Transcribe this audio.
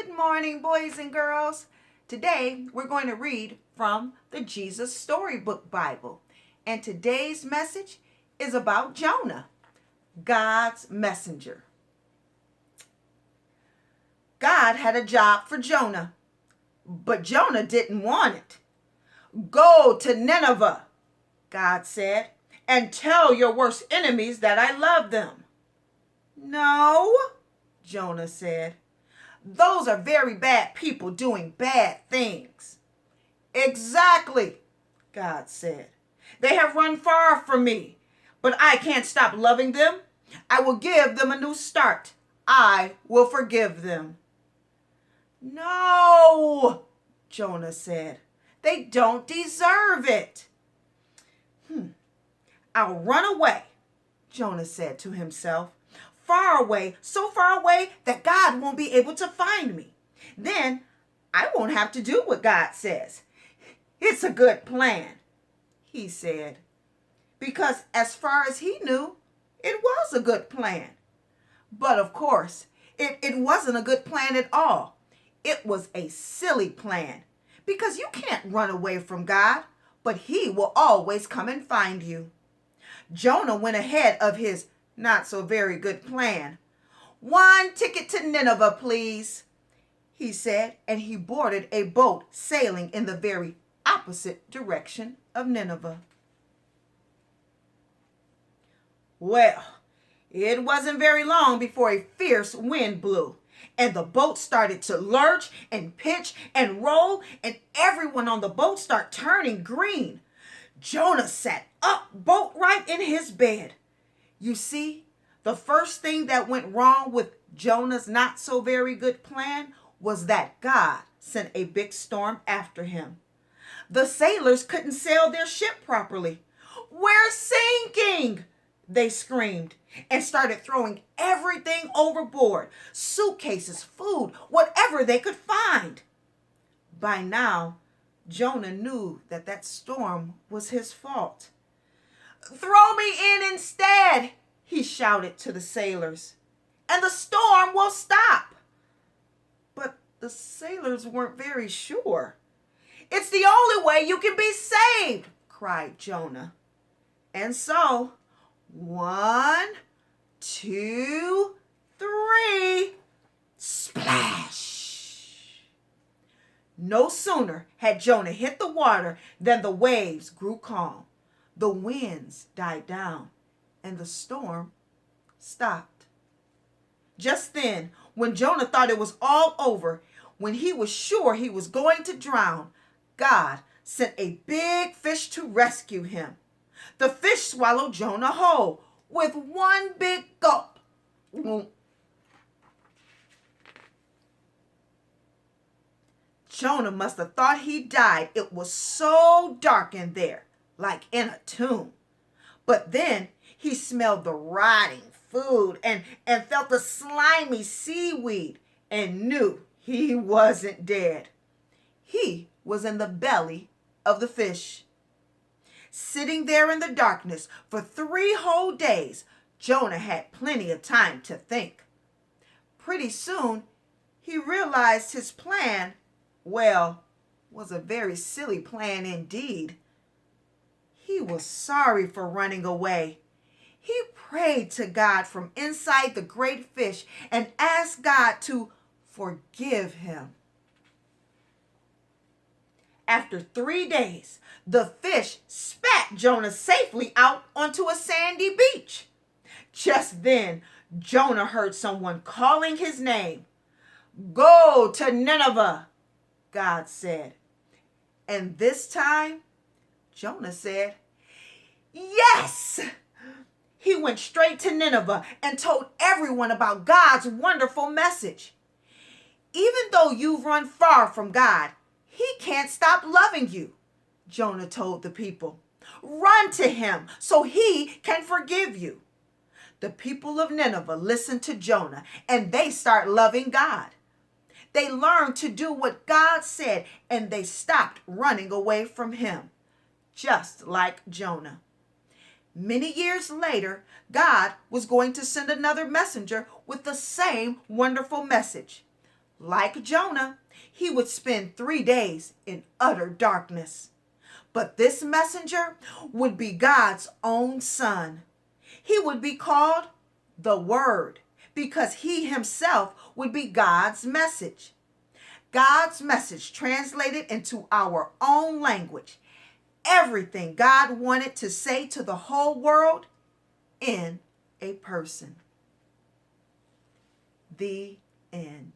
Good morning, boys and girls. Today we're going to read from the Jesus Storybook Bible. And today's message is about Jonah, God's messenger. God had a job for Jonah, but Jonah didn't want it. Go to Nineveh, God said, and tell your worst enemies that I love them. No, Jonah said. Those are very bad people doing bad things. Exactly, God said. They have run far from me, but I can't stop loving them. I will give them a new start. I will forgive them. No, Jonah said. They don't deserve it. I'll run away, Jonah said to himself. Far away, so far away that God won't be able to find me. Then I won't have to do what God says. It's a good plan, he said, because as far as he knew, it was a good plan. But of course, it wasn't a good plan at all. It was a silly plan, because you can't run away from God, but he will always come and find you. Jonah went ahead of his not so very good plan. 1 ticket to Nineveh, please, he said, and he boarded a boat sailing in the very opposite direction of Nineveh. Well, it wasn't very long before a fierce wind blew, and the boat started to lurch and pitch and roll, and everyone on the boat started turning green. Jonah sat up boat right in his bed. You see, the first thing that went wrong with Jonah's not so very good plan was that God sent a big storm after him. The sailors couldn't sail their ship properly. We're sinking, they screamed, and started throwing everything overboard, suitcases, food, whatever they could find. By now, Jonah knew that storm was his fault. Throw me in instead, he shouted to the sailors, and the storm will stop. But the sailors weren't very sure. It's the only way you can be saved, cried Jonah. And so, 1, 2, 3, splash! No sooner had Jonah hit the water than the waves grew calm. The winds died down, and the storm stopped. Just then, when Jonah thought it was all over, when he was sure he was going to drown, God sent a big fish to rescue him. The fish swallowed Jonah whole with one big gulp. Jonah must have thought he died. It was so dark in there, like in a tomb. But then he smelled the rotting food and felt the slimy seaweed and knew he wasn't dead. He was in the belly of the fish. Sitting there in the darkness for 3 whole days, Jonah had plenty of time to think. Pretty soon, he realized his plan, was a very silly plan indeed. He was sorry for running away. He prayed to God from inside the great fish and asked God to forgive him. After 3 days, the fish spat Jonah safely out onto a sandy beach. Just then, Jonah heard someone calling his name. Go to Nineveh, God said. And this time, Jonah said, yes! He went straight to Nineveh and told everyone about God's wonderful message. Even though you've run far from God, he can't stop loving you, Jonah told the people. Run to him so he can forgive you. The people of Nineveh listened to Jonah and they start loving God. They learned to do what God said and they stopped running away from him, just like Jonah. Many years later, God was going to send another messenger with the same wonderful message. Like Jonah, he would spend 3 days in utter darkness. But this messenger would be God's own son. He would be called the Word because he himself would be God's message. God's message translated into our own language. Everything God wanted to say to the whole world in a person. The end.